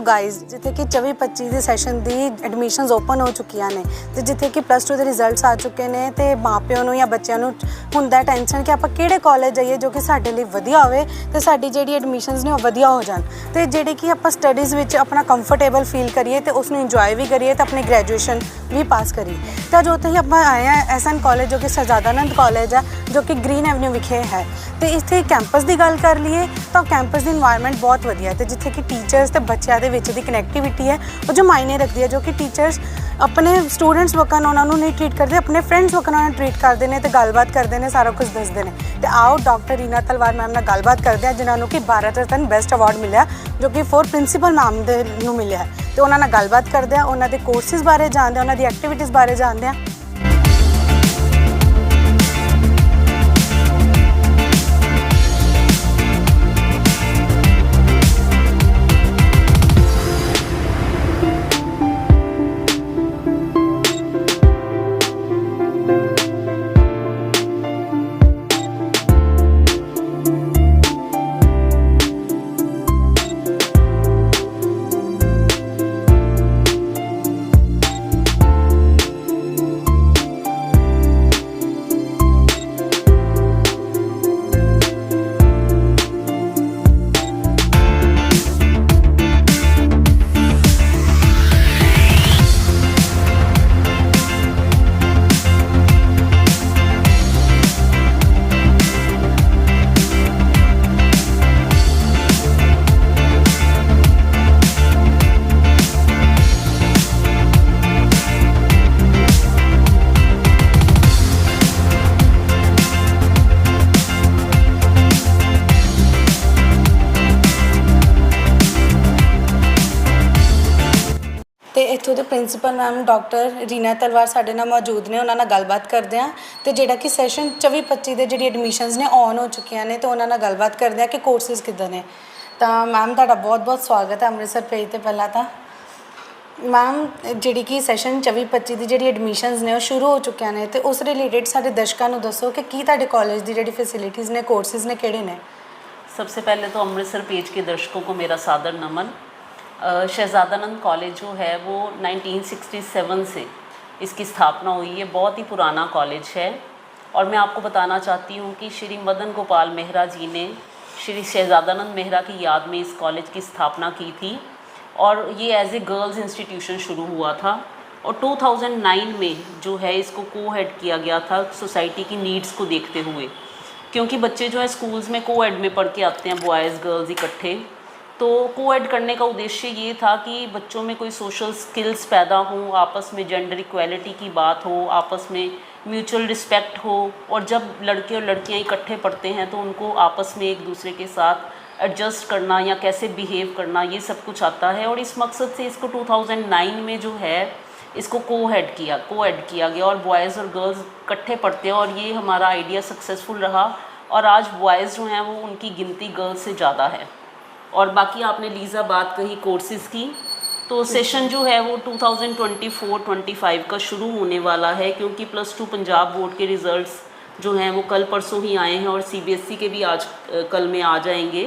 Guys जिथे कि 24-25 ਦੇ ਸੈਸ਼ਨ ਦੀ ਐਡਮਿਸ਼ਨਸ ਓਪਨ ਹੋ ਚੁੱਕੀਆਂ ਨੇ ਤੇ ਜਿੱਥੇ ਕਿ +2 ਦੇ ਰਿਜ਼ਲਟਸ ਆ ਚੁੱਕੇ ਨੇ ਤੇ ਮਾਪਿਆਂ ਨੂੰ ਜਾਂ ਬੱਚਿਆਂ ਨੂੰ ਹੁੰਦਾ ਟੈਨਸ਼ਨ ਕਿ ਆਪਾਂ ਕਿਹੜੇ ਕਾਲਜ ਜਾਈਏ ਜੋ ਕਿ ਸਾਡੇ ਲਈ ਵਧੀਆ ਹੋਵੇ ਤੇ ਸਾਡੀ ਜਿਹੜੀ ਐਡਮਿਸ਼ਨਸ ਨੇ ਉਹ ਵਧੀਆ ਹੋ ਜਾਣ ਤੇ ਜਿਹੜੇ ਕਿ ਆਪਾਂ ਸਟੱਡੀਜ਼ ਵਿੱਚ ਆਪਣਾ ਕੰਫਰਟੇਬਲ ਫੀਲ ਕਰੀਏ ਤੇ ਉਸ ਨੂੰ ਇੰਜੋਏ ਵੀ ਕਰੀਏ ਤੇ ਆਪਣੀ ਗ੍ਰੈਜੂਏਸ਼ਨ ਵੀ ਪਾਸ ਕਰੀਏ। ਤਾਂ ਜੋ ਉੱਥੇ ਹੀ ਆਪਾਂ ਆਏ ਹਾਂ SN ਕਾਲਜ ਜੋ ਕਿ ਸ਼ਹਿਜ਼ਾਦਾਨੰਦ ਕਾਲਜ ਹੈ ਜੋ ਕਿ ਗ੍ਰੀਨ ਐਵਨਿਊ ਵਿਖੇ ਹੈ ਤੇ ਇੱਥੇ ਕੈਂਪਸ ਦੀ ਗੱਲ ਕਰ ਲਈਏ ਤਾਂ ਕੈਂਪਸ ਦੀ ਇਨਵਾਇਰਨਮੈਂਟ ਬਹੁਤ ਵਧੀਆ ਤੇ ਜਿੱਥੇ ਕਿ ਟੀਚਰਸ ਤੇ ਬੱਚਿਆਂ ਦੇ ਵਿੱਚ ਦੀ ਕਨੈਕਟੀਵਿਟੀ ਹੈ ਉਹ ਜੋ ਮਾਇਨੇ ਰੱਖਦੀ ਹੈ ਜੋ ਕਿ ਟੀਚਰਸ ਆਪਣੇ ਸਟੂਡੈਂਟਸ ਵਕਨ ਉਹਨਾਂ ਨੂੰ ਨਹੀਂ ਟ੍ਰੀਟ ਕਰਦੇ ਆਪਣੇ ਫਰੈਂਡਸ ਵਕਨ ਉਹਨਾਂ ਨੂੰ ਟ੍ਰੀਟ ਕਰਦੇ ਨੇ ਤੇ ਗੱਲਬਾਤ ਕਰਦੇ ਨੇ ਸਾਰਾ ਕੁਝ ਦੱਸਦੇ ਨੇ। ਤੇ ਆਓ ਡਾਕਟਰ ਰੀਨਾ ਤਲਵਾਰ ਮੈਮ ਨਾਲ ਗੱਲਬਾਤ ਕਰਦੇ ਹਾਂ ਜਿਨ੍ਹਾਂ ਨੂੰ ਕਿ ਭਾਰਤ ਰਤਨ ਬੈਸਟ ਅਵਾਰਡ ਮਿਲਿਆ ਜੋ ਕਿ ਫੋਰ ਪ੍ਰਿੰਸੀਪਲ ਮੈਮ ਦੇ ਨੂੰ ਮਿਲਿਆ ਤੇ ਉਹਨਾਂ ਨਾਲ ਗੱਲਬਾਤ ਕਰਦੇ ਹਾਂ ਉਹਨਾਂ ਦੇ ਕੋਰਸਿਸ ਬਾਰੇ ਜਾਣਦੇ ਹਾਂ ਉਹਨਾਂ ਦੀ ਐਕਟੀਵਿਟੀਜ਼ ਬਾਰੇ ਜਾਣਦੇ ਹਾਂ। ਤੇ ਇੱਥੋਂ ਦੇ ਪ੍ਰਿੰਸੀਪਲ ਮੈਮ ਡਾਕਟਰ ਰੀਨਾ ਤਲਵਾਰ ਸਾਡੇ ਨਾਲ ਮੌਜੂਦ ਨੇ ਉਹਨਾਂ ਨਾਲ ਗੱਲਬਾਤ ਕਰਦੇ ਹਾਂ ਤੇ ਜਿਹੜਾ ਕਿ ਸੈਸ਼ਨ 24-25 ਦੇ ਜਿਹੜੀ ਐਡਮਿਸ਼ਨਸ ਨੇ ਔਨ ਹੋ ਚੁੱਕੀਆਂ ਨੇ ਤੇ ਉਹਨਾਂ ਨਾਲ ਗੱਲਬਾਤ ਕਰਦੇ ਹਾਂ ਕਿ ਕੋਰਸਿਸ ਕਿੱਦਾਂ ਨੇ। ਤਾਂ ਮੈਮ ਤੁਹਾਡਾ ਬਹੁਤ-ਬਹੁਤ ਸਵਾਗਤ ਹੈ ਅੰਮ੍ਰਿਤਸਰ ਪੇਜ ਤੇ। ਪਹਿਲਾਂ ਤਾਂ ਮੈਮ ਜਿਹੜੀ ਕਿ ਸੈਸ਼ਨ 24-25 ਦੀ ਜਿਹੜੀ ਐਡਮਿਸ਼ਨਸ ਨੇ ਉਹ ਸ਼ੁਰੂ ਹੋ ਚੁੱਕੀਆਂ ਨੇ ਤੇ ਉਸ ਰਿਲੇਟਡ ਸਾਡੇ ਦਰਸ਼ਕਾਂ ਨੂੰ ਦੱਸੋ ਕਿ ਕੀ ਤੁਹਾਡੇ ਕਾਲਜ ਦੀ ਜਿਹੜੀ ਫੈਸਿਲਿਟੀਜ਼ ਨੇ ਕੋਰਸਿਸ ਨੇ ਕਿਹੜੇ ਨੇ। सबसे पहले तो अमृतसर पेज के दर्शकों को मेरा सादर नमन। शहजादानंद कॉलेज जो है वो 1967 से इसकी स्थापना हुई है, बहुत ही पुराना कॉलेज है। और मैं आपको बताना चाहती हूँ कि श्री मदन गोपाल मेहरा जी ने श्री शहजादानंद मेहरा की याद में इस कॉलेज की स्थापना की थी और ये एज ए गर्ल्स इंस्टीट्यूशन शुरू हुआ था और 2009 में जो है इसको को-हेड किया गया था सोसाइटी की नीड्स को देखते हुए, क्योंकि बच्चे जो है स्कूल्स में को-एड में पढ़ के आते हैं बॉयज़ गर्ल्स इकट्ठे। तो को-एड करने का उद्देश्य ये था कि बच्चों में कोई सोशल स्किल्स पैदा हों, आपस में जेंडर इक्वालिटी की बात हो, आपस में म्यूचुअल रिस्पेक्ट हो और जब लड़के और लड़कियां इकट्ठे पढ़ते हैं तो उनको आपस में एक दूसरे के साथ एडजस्ट करना या कैसे बिहेव करना ये सब कुछ आता है। और इस मकसद से इसको 2009 में जो है इसको को-एड किया गया और बॉयज़ और गर्ल्स इकट्ठे पढ़ते हैं और ये हमारा आइडिया सक्सेसफुल रहा और आज बॉयज़ जो हैं वो उनकी गिनती गर्ल्स से ज़्यादा है। और बाकी आपने लीज़ा बात कही कोर्सेज़ की, तो सेशन जो है वो 2024-25 का शुरू होने वाला है क्योंकि +2 पंजाब बोर्ड के रिज़ल्ट्स जो हैं वो कल परसों ही आए हैं और CBSE के भी आज कल में आ जाएंगे।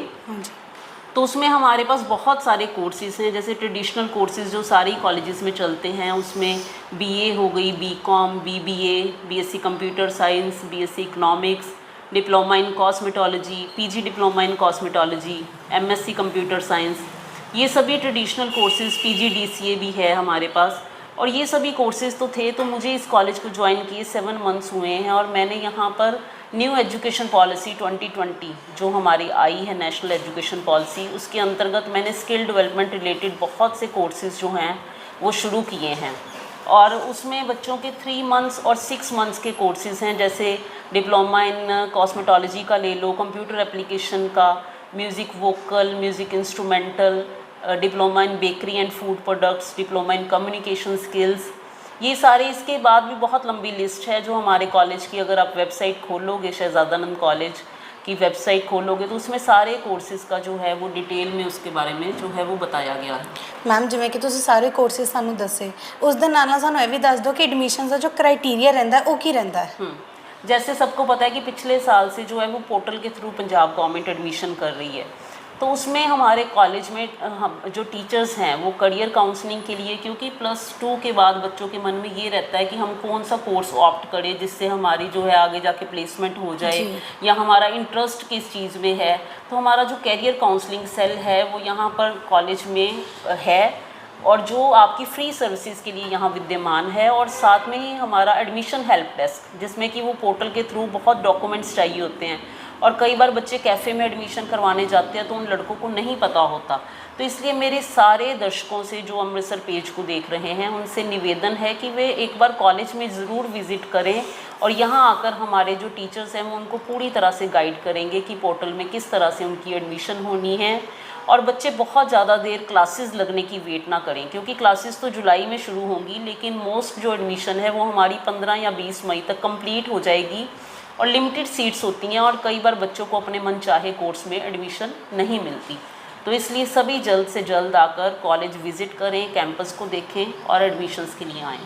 तो उसमें हमारे पास बहुत सारे कोर्सेज़ हैं, जैसे ट्रेडिशनल कोर्सेज़ जो सारी कॉलेजेस में चलते हैं उसमें BA हो गई, BCom, BBA, BSc computer science, BSc economics, diploma in cosmetology, PG diploma in cosmetology, MSc computer science, ये सभी ट्रेडिशनल कोर्सेज़, PG DCA भी है हमारे पास। और ये सभी कोर्सेज़ तो थे, तो मुझे इस कॉलेज को ज्वाइन किए 7 मंथ्स हुए हैं और मैंने यहाँ पर न्यू एजुकेशन पॉलिसी 2020 जो हमारी आई है नेशनल एजुकेशन पॉलिसी, उसके अंतर्गत मैंने स्किल डेवलपमेंट रिलेटेड बहुत से कोर्सेज़ जो हैं वो शुरू किए हैं। और उसमें बच्चों के 3 मंथ्स और 6 मंथ्स के कोर्सेज़ हैं, जैसे डिप्लोमा इन कॉस्मेटोलॉजी का ले लो, कंप्यूटर एप्लीकेशन का, music vocal, music instrumental, diploma in bakery and food products, diploma in communication skills, ये सारे। इसके बाद भी बहुत लंबी लिस्ट है जो हमारे कॉलेज की, अगर आप वेबसाइट खोलोगे शहजादानंद कॉलेज की वेबसाइट खोलोगे तो उसमें सारे कोर्सेज़ का जो है वो डिटेल में उसके बारे में जो है वो बताया गया है। मैम जिवें कि तुसीं सारे कोर्सेज सानू दसे उस दे नाल सानू ये भी दस दो कि एडमिशन का जो क्राइटेरिया रहिंदा है वो की रहिंदा है। जैसे सबको पता है कि पिछले साल से जो है वो पोर्टल के थ्रू पंजाब गवर्नमेंट एडमिशन कर रही है, तो उसमें हमारे कॉलेज में हम जो टीचर्स हैं वो करियर काउंसलिंग के लिए, क्योंकि +2 के बाद बच्चों के मन में ये रहता है कि हम कौन सा कोर्स ऑप्ट करें जिससे हमारी जो है आगे जाके प्लेसमेंट हो जाए, या हमारा इंटरेस्ट किस चीज़ में है। तो हमारा जो करियर काउंसलिंग सेल है वो यहाँ पर कॉलेज में है, और जो आपकी फ्री सर्विसेज के लिए यहाँ विद्यमान है। और साथ में ही हमारा एडमिशन हेल्प डेस्क, जिसमें कि वो पोर्टल के थ्रू बहुत डॉक्यूमेंट्स चाहिए होते हैं, और कई बार बच्चे कैफ़े में एडमिशन करवाने जाते हैं तो उन लड़कों को नहीं पता होता। तो इसलिए मेरे सारे दर्शकों से जो अमृतसर पेज को देख रहे हैं उनसे निवेदन है कि वे एक बार कॉलेज में ज़रूर विज़िट करें, और यहाँ आकर हमारे जो टीचर्स हैं वो उनको पूरी तरह से गाइड करेंगे कि पोर्टल में किस तरह से उनकी एडमिशन होनी है। और बच्चे बहुत ज़्यादा देर क्लासेस लगने की वेट ना करें, क्योंकि क्लासेस तो जुलाई में शुरू होंगी, लेकिन मोस्ट जो एडमिशन है वो हमारी 15 या 20 मई तक कंप्लीट हो जाएगी, और लिमिटेड सीट्स होती हैं, और कई बार बच्चों को अपने मन चाहे कोर्स में एडमिशन नहीं मिलती। तो इसलिए सभी जल्द से जल्द आकर कॉलेज विज़िट करें, कैंपस को देखें और एडमिशन्स के लिए आएँ।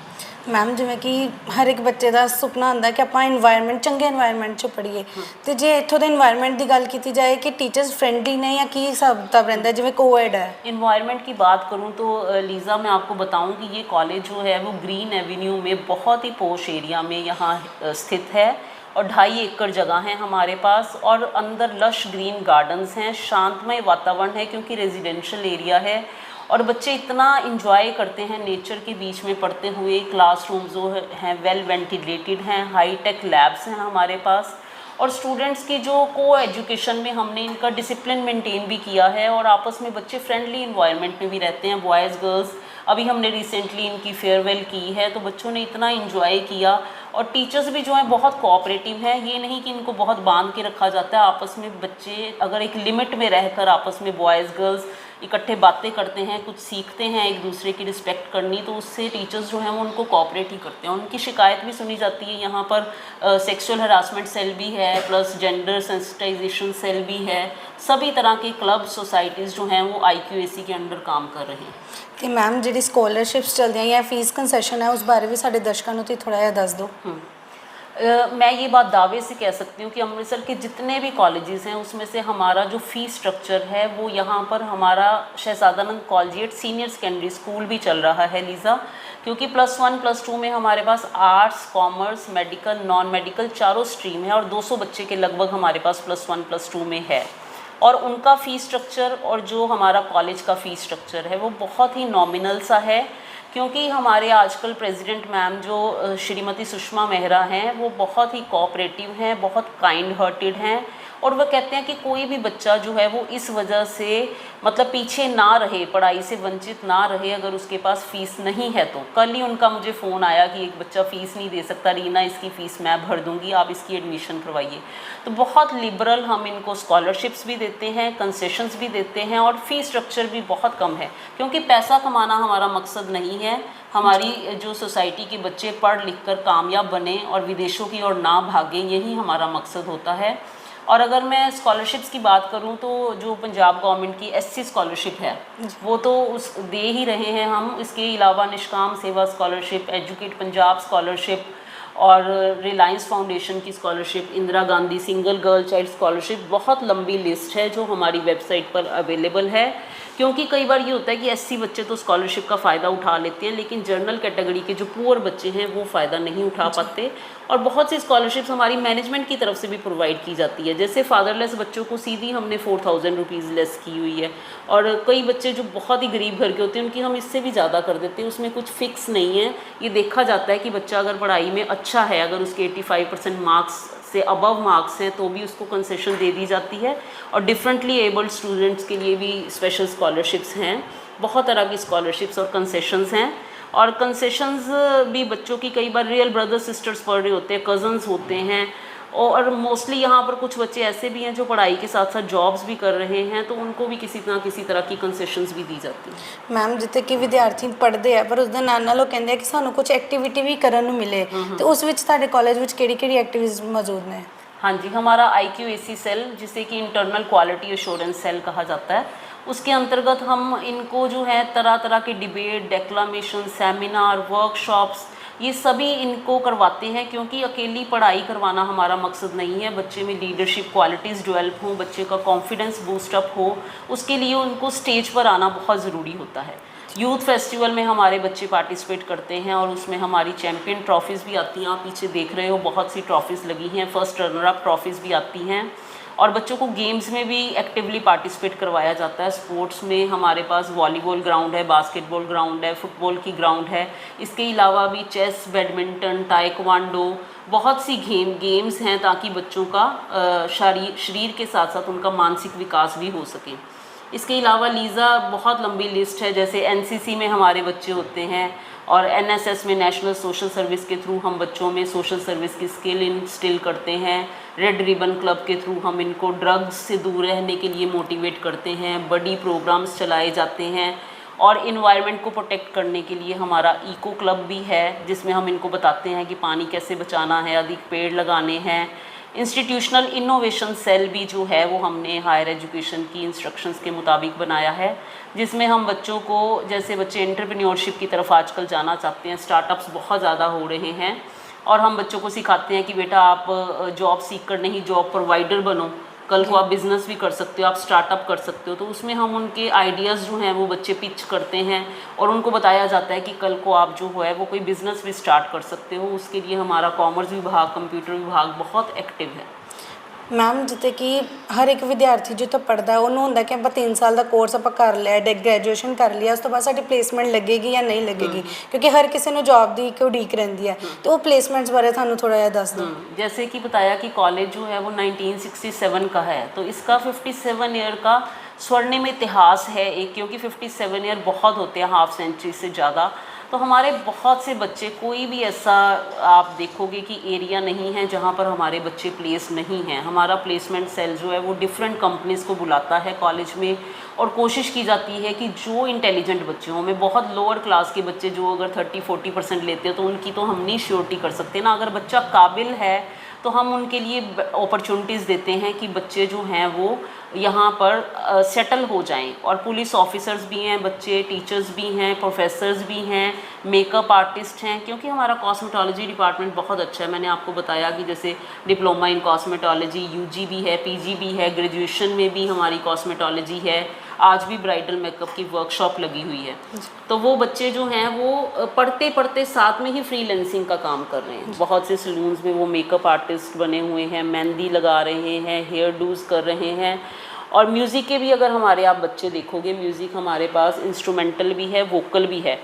मैम जिवें कि हर एक बच्चे का सुपना होंदा कि ਆਪਾਂ एनवायरनमेंट चंगे एनवायरनमेंट च पढ़ीए, तो जे इत्थों दे एनवायरनमेंट की गल की जाए कि टीचर्स फ्रेंडली ने या की हिसाब किताब रहंदा है, जिवें कोएड है। इन्वायरमेंट की बात करूं तो लीज़ा, मैं आपको बताऊं कि ये कॉलेज जो है वो ग्रीन एवेन्यू में बहुत ही पोश एरिया में यहाँ स्थित है, और 2.5 एकड़ जगह है हमारे पास, और अंदर लश ग्रीन गार्डन्स हैं, शांतमय वातावरण है क्योंकि रेजिडेंशियल एरिया है, और बच्चे इतना इंजॉय करते हैं नेचर के बीच में पढ़ते हुए। क्लासरूम जो हैं वेल वेंटिलेटेड हैं, हाईटेक लैब्स हैं हमारे पास, और स्टूडेंट्स की जो को एजुकेशन में हमने इनका डिसिप्लिन मेंटेन भी किया है, और आपस में बच्चे फ्रेंडली इन्वायरमेंट में भी रहते हैं, बॉयज़ गर्ल्स। अभी हमने रिसेंटली इनकी फेयरवेल की है तो बच्चों ने इतना इंजॉय किया, और टीचर्स भी जो हैं बहुत कोऑपरेटिव हैं। ये नहीं कि इनको बहुत बांध के रखा जाता है, आपस में बच्चे अगर एक लिमिट में रहकर आपस में बॉयज़ गर्ल्स इकट्ठे बातें करते हैं, कुछ सीखते हैं एक दूसरे की रिस्पेक्ट करनी, तो उससे टीचर्स जो हैं वो उनको कोऑपरेट ही करते हैं। उनकी शिकायत भी सुनी जाती है। यहाँ पर सेक्सुअल हरासमेंट सेल भी है, प्लस जेंडर सेंसिटाइजेशन सेल भी है। सभी तरह के क्लब सोसाइटीज़ जो हैं वो IQAC के अंडर काम कर रहे हैं। तो मैम जी स्कॉलरशिप्स चलती हैं या फीस कंसैशन है, उस बारे भी साढ़े दर्शकों को थोड़ा जिहा दस दो। मैं ये बात दावे से कह सकती हूँ कि अमृतसर के जितने भी कॉलेजेस हैं उसमें से हमारा जो फ़ीस स्ट्रक्चर है वो यहाँ पर हमारा शहजादानंद कॉलेजिएट सीनियर सेकेंडरी स्कूल भी चल रहा है लीज़ा, क्योंकि +1 +2 में हमारे पास arts, commerce, medical, non medical चारों स्ट्रीम है, और 200 बच्चे के लगभग हमारे पास +1 +2 में है। और उनका फ़ीस स्ट्रक्चर और जो हमारा कॉलेज का फ़ीस स्ट्रक्चर है वो बहुत ही नॉमिनल सा है, क्योंकि हमारे आजकल प्रेसिडेंट मैम जो श्रीमती सुषमा मेहरा हैं वो बहुत ही कोऑपरेटिव हैं, बहुत काइंड हार्टेड हैं, और वह कहते हैं कि कोई भी बच्चा जो है वो इस वजह से मतलब पीछे ना रहे, पढ़ाई से वंचित ना रहे अगर उसके पास फ़ीस नहीं है तो। कल ही उनका मुझे फ़ोन आया कि एक बच्चा फ़ीस नहीं दे सकता, रीना इसकी फ़ीस मैं भर दूंगी, आप इसकी एडमिशन करवाइए। तो बहुत लिबरल हम इनको स्कॉलरशिप्स भी देते हैं, कंसेशंस भी देते हैं, और फ़ीस स्ट्रक्चर भी बहुत कम है, क्योंकि पैसा कमाना हमारा मकसद नहीं है। हमारी जो सोसाइटी के बच्चे पढ़ लिख कर कामयाब बने और विदेशों की ओर ना भागें, यही हमारा मकसद होता है। और अगर मैं स्कॉलरशिप्स की बात करूं तो जो पंजाब गवर्नमेंट की SC स्कॉलरशिप है वो तो उस दे ही रहे हैं हम। इसके अलावा निष्काम सेवा स्कॉलरशिप, एजुकेट पंजाब स्कॉलरशिप, और रिलायंस फाउंडेशन की scholarship, Indira Gandhi single girl child scholarship, बहुत लंबी लिस्ट है जो हमारी वेबसाइट पर अवेलेबल है। क्योंकि कई बार ये होता है कि SC बच्चे तो स्कॉलरशिप का फ़ायदा उठा लेते हैं, लेकिन जनरल कैटेगरी के जो पुअर बच्चे हैं वो फ़ायदा नहीं उठा पाते। और बहुत सी स्कॉलरशिप्स हमारी मैनेजमेंट की तरफ से भी प्रोवाइड की जाती है, जैसे फादरलेस बच्चों को सीधी हमने 4000 रुपीज़ लेस की हुई है, और कई बच्चे जो बहुत ही गरीब घर के होते हैं उनकी हम इससे भी ज़्यादा कर देते हैं। उसमें कुछ फिक्स नहीं है, ये देखा जाता है कि बच्चा अगर पढ़ाई में अच्छा है, अगर उसके 85% मार्क्स से अबव मार्क्स हैं तो भी उसको कंसेशन दे दी जाती है। और डिफरेंटली एबल्ड स्टूडेंट्स के लिए भी स्पेशल स्कॉलरशिप्स हैं, बहुत तरह की स्कॉलरशिप्स और कंसेशंस हैं। और कंसेशंस भी बच्चों की कई बार रियल ब्रदर सिस्टर्स पढ़ रहे होते हैं, कज़न्स होते हैं, और मोस्टली यहाँ पर कुछ बच्चे ऐसे भी हैं जो पढ़ाई के साथ साथ जॉब्स भी कर रहे हैं, तो उनको भी किसी तरह की कंसेशंस भी दी जाती हैं। मैम जिते कि विद्यार्थी पढ़ते हैं पर उसके नाल वो कहते हैं कि सानू कुछ एक्टिविटी भी करने मिले, तो उस विच तुहाडे कॉलेज विच किहड़ी-किहड़ी एक्टिविटीज़ मौजूद ने? हाँ जी, हमारा IQAC सेल, जिसे कि इंटरनल क्वालिटी एश्योरेंस सेल कहा जाता है, उसके अंतर्गत हम इनको जो है तरह तरह के डिबेट, डेक्लामेशन, सेमिनार, वर्कशॉप्स, ये सभी इनको करवाते हैं, क्योंकि अकेली पढ़ाई करवाना हमारा मकसद नहीं है। बच्चे में लीडरशिप क्वालिटीज़ डेवलप हों, बच्चे का कॉन्फिडेंस बूस्टअप हो, उसके लिए उनको स्टेज पर आना बहुत ज़रूरी होता है। यूथ फेस्टिवल में हमारे बच्चे पार्टिसिपेट करते हैं और उसमें हमारी चैम्पियन ट्रॉफ़ीज़ भी आती हैं। आप पीछे देख रहे हो बहुत सी ट्रॉफ़ीज़ लगी हैं, फर्स्ट रनर अप ट्रॉफ़ीज़ भी आती हैं। और बच्चों को गेम्स में भी एक्टिवली पार्टिसिपेट करवाया जाता है। स्पोर्ट्स में हमारे पास वॉलीबॉल ग्राउंड है, बास्केटबॉल ग्राउंड है, फुटबॉल की ग्राउंड है। इसके अलावा भी चेस, बैडमिंटन, ताइक्वांडो, बहुत सी गेम्स हैं, ताकि बच्चों का शरीर के साथ साथ उनका मानसिक विकास भी हो सके। इसके अलावा लीज़ा बहुत लंबी लिस्ट है, जैसे एनसीसी में हमारे बच्चे होते हैं और एनएसएस में नेशनल सोशल सर्विस के थ्रू हम बच्चों में सोशल सर्विस की स्किल इंस्टिल करते हैं। रेड रिबन क्लब के थ्रू हम इनको ड्रग्स से दूर रहने के लिए मोटिवेट करते हैं। बड़ी प्रोग्राम्स चलाए जाते हैं और इन्वायरमेंट को प्रोटेक्ट करने के लिए हमारा इको क्लब भी है, जिसमें हम इनको बताते हैं कि पानी कैसे बचाना है, अधिक पेड़ लगाने हैं। इंस्टीट्यूशनल इनोवेशन सेल भी जो है वो हमने हायर एजुकेशन की इंस्ट्रक्शंस के मुताबिक बनाया है, जिसमें हम बच्चों को, जैसे बच्चे एंटरप्रेन्योरशिप की तरफ आजकल जाना चाहते हैं, स्टार्टअप्स बहुत ज़्यादा हो रहे हैं, और हम बच्चों को सिखाते हैं कि बेटा आप जॉब सीकर नहीं, जॉब प्रोवाइडर बनो। कल को आप बिज़नेस भी कर सकते हो, आप स्टार्टअप कर सकते हो। तो उसमें हम उनके आइडियाज़ जो हैं वो बच्चे पिच करते हैं और उनको बताया जाता है कि कल को आप जो है वो कोई बिज़नेस भी स्टार्ट कर सकते हो। उसके लिए हमारा कॉमर्स विभाग, कंप्यूटर विभाग बहुत एक्टिव है। मैम जिते कि हर एक विद्यार्थी जो तो पढ़ता है उन्होंने होंगे कि आप 3 साल का कोर्स आप कर लिया, ग्रेजुएशन कर लिया, उस तो बाद साडी प्लेसमेंट लगेगी या नहीं लगेगी, क्योंकि हर किसी ने जॉब दी को उड़ीक रही है। तो वो प्लेसमेंट्स बारे थानू थोड़ा जिहा दस दो। जैसे कि बताया कि कॉलेज जो है वो 1967 का है, तो इसका 57 ईयर का स्वर्णिम इतिहास है एक, क्योंकि 57 ईयर बहुत होते हैं, हाफ सेंचुरी से ज़्यादा। तो हमारे बहुत से बच्चे, कोई भी ऐसा आप देखोगे कि एरिया नहीं है जहाँ पर हमारे बच्चे प्लेस नहीं हैं। हमारा प्लेसमेंट सेल जो है वो डिफरेंट कंपनीज़ को बुलाता है कॉलेज में, और कोशिश की जाती है कि जो इंटेलिजेंट बच्चे हों, में बहुत लोअर क्लास के बच्चे जो अगर 30-40% लेते हैं तो उनकी तो हम नहीं श्योरिटी कर सकते ना। अगर बच्चा काबिल है तो हम उनके लिए अपॉर्चुनिटीज़ देते हैं कि बच्चे जो हैं वो यहाँ पर सेटल हो जाएं। और पुलिस ऑफिसर्स भी हैं बच्चे, टीचर्स भी हैं, प्रोफेसर्स भी हैं, मेकअप आर्टिस्ट हैं, क्योंकि हमारा कॉस्मेटोलॉजी डिपार्टमेंट बहुत अच्छा है। मैंने आपको बताया कि जैसे डिप्लोमा इन कॉस्मेटोलॉजी, यूजी भी है, पीजी भी है, ग्रेजुएशन में भी हमारी कॉस्मेटोलॉजी है। आज भी ब्राइडल मेकअप की वर्कशॉप लगी हुई है। तो वो बच्चे जो हैं वो पढ़ते पढ़ते साथ में ही फ्रीलांसिंग का काम कर रहे हैं। बहुत से सलून्स में वो मेकअप आर्टिस्ट बने हुए हैं, मेहंदी लगा रहे हैं, हेयर डूज कर रहे हैं। और म्यूज़िक के भी अगर हमारे आप बच्चे देखोगे, म्यूज़िक हमारे पास इंस्ट्रूमेंटल भी है, वोकल भी है।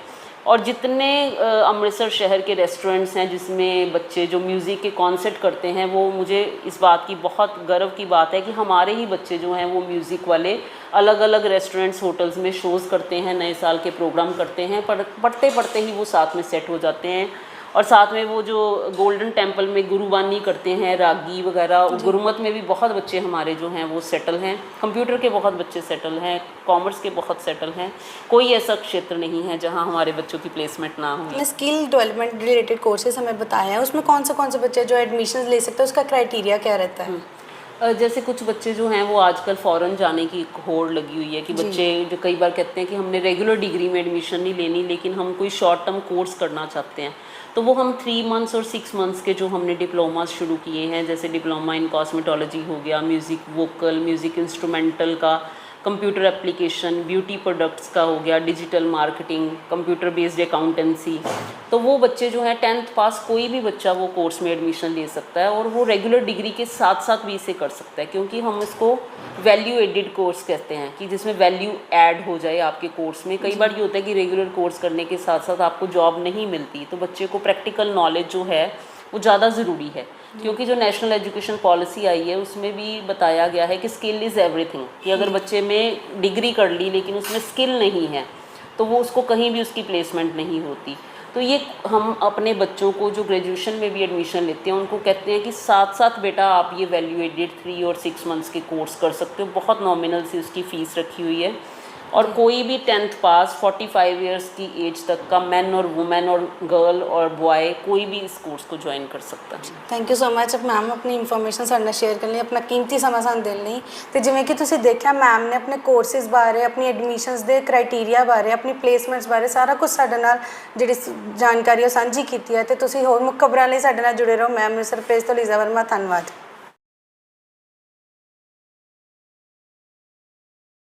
और जितने अमृतसर शहर के रेस्टोरेंट्स हैं जिसमें बच्चे जो म्यूज़िक के कॉन्सर्ट करते हैं, वो मुझे इस बात की बहुत गर्व की बात है कि हमारे ही बच्चे जो हैं वो म्यूज़िक वाले अलग अलग रेस्टोरेंट्स, होटल्स में शोज़ करते हैं, नए साल के प्रोग्राम करते हैं। पढ़ते पढ़ते ही वो साथ में सेट हो जाते हैं। और साथ में वो जो गोल्डन टेम्पल में गुरुबानी करते हैं, रागी वगैरह, गुरुमत में भी बहुत बच्चे हमारे जो हैं वो सेटल हैं। कंप्यूटर के बहुत बच्चे सेटल हैं, कॉमर्स के बहुत सेटल हैं। कोई ऐसा क्षेत्र नहीं है जहां हमारे बच्चों की प्लेसमेंट ना हो। स्किल डेवलपमेंट रिलेटेड कोर्सेज हमें बताया है, उसमें कौन से बच्चे जो एडमिशन ले सकते हैं, उसका क्राइटेरिया क्या रहता है? जैसे कुछ बच्चे जो हैं वो आजकल फ़ॉरेन जाने की एक होड़ लगी हुई है कि बच्चे जो कई बार कहते हैं कि हमने रेगुलर डिग्री में एडमिशन नहीं लेनी, लेकिन हम कोई शॉर्ट टर्म कोर्स करना चाहते हैं। तो वो हम 3 मंथ्स और 6 मंथ्स के जो हमने डिप्लोमास शुरू किए हैं, जैसे डिप्लोमा इन कॉस्मेटोलॉजी हो गया, म्यूज़िक वोकल, म्यूज़िक इंस्ट्रूमेंटल का, कंप्यूटर एप्लीकेशन, ब्यूटी प्रोडक्ट्स का हो गया, digital marketing, computer based accountancy. तो वो बच्चे जो हैं 10th पास कोई भी बच्चा वो कोर्स में एडमिशन ले सकता है, और वो रेगुलर डिग्री के साथ साथ भी इसे कर सकता है, क्योंकि हम इसको वैल्यू एडिड कोर्स कहते हैं कि जिसमें वैल्यू ऐड हो जाए आपके कोर्स में। कई बार ये होता है कि रेगुलर कोर्स करने के साथ साथ आपको जॉब नहीं मिलती, तो बच्चे को प्रैक्टिकल नॉलेज जो है वो ज़्यादा ज़रूरी है। क्योंकि जो नेशनल एजुकेशन पॉलिसी आई है उसमें भी बताया गया है कि स्किल इज़ एवरीथिंग, कि अगर बच्चे में डिग्री कर ली लेकिन उसमें स्किल नहीं है तो वो उसको कहीं भी उसकी प्लेसमेंट नहीं होती। तो ये हम अपने बच्चों को जो ग्रेजुएशन में भी एडमिशन लेते हैं उनको कहते हैं कि साथ साथ बेटा आप ये वैल्यू एडेड 3 और 6 मंथ्स के कोर्स कर सकते हो। बहुत नॉमिनल सी उसकी फ़ीस रखी हुई है। और कोई भी 10th पास 45 इयर्स की एज तक का मैन और वुमेन और गर्ल और बॉय कोई भी इस कोर्स को ज्वाइन कर सकता है। Thank you so much ma'am ਆਪਣੀ ਇਨਫੋਰਮੇਸ਼ਨ ਸਾਡੇ ਨਾਲ ਸ਼ੇਅਰ ਕਰਨ ਲਈ, ਆਪਣਾ ਕੀਮਤੀ ਸਮਾਂ ਸਾਨੂੰ ਦੇਣ ਲਈ। ਤੇ ਜਿਵੇਂ ਕਿ ਤੁਸੀਂ ਦੇਖਿਆ ਮੈਮ ਨੇ ਆਪਣੇ ਕੋਰਸਿਸ ਬਾਰੇ, ਆਪਣੀ ਐਡਮਿਸ਼ਨਸ ਦੇ ਕ੍ਰਾਈਟੇਰੀਆ ਬਾਰੇ, ਆਪਣੀ ਪਲੇਸਮੈਂਟਸ ਬਾਰੇ ਸਾਰਾ ਕੁਝ ਸਾਡੇ ਨਾਲ ਜਿਹੜੀ ਜਾਣਕਾਰੀ ਉਹ ਸਾਂਝੀ ਕੀਤੀ ਹੈ। ਤੇ ਤੁਸੀਂ ਹੋਰ ਮੁੱਖ ਖਬਰਾਂ ਲਈ ਸਾਡੇ ਨਾਲ ਜੁੜੇ ਰਹੋ। ਮੈਮ ਨੂੰ ਸਰਪੇਜ ਤੋਂ ਲੀਜ਼ਾ ਵਰਮਾ, ਧੰਨਵਾਦ।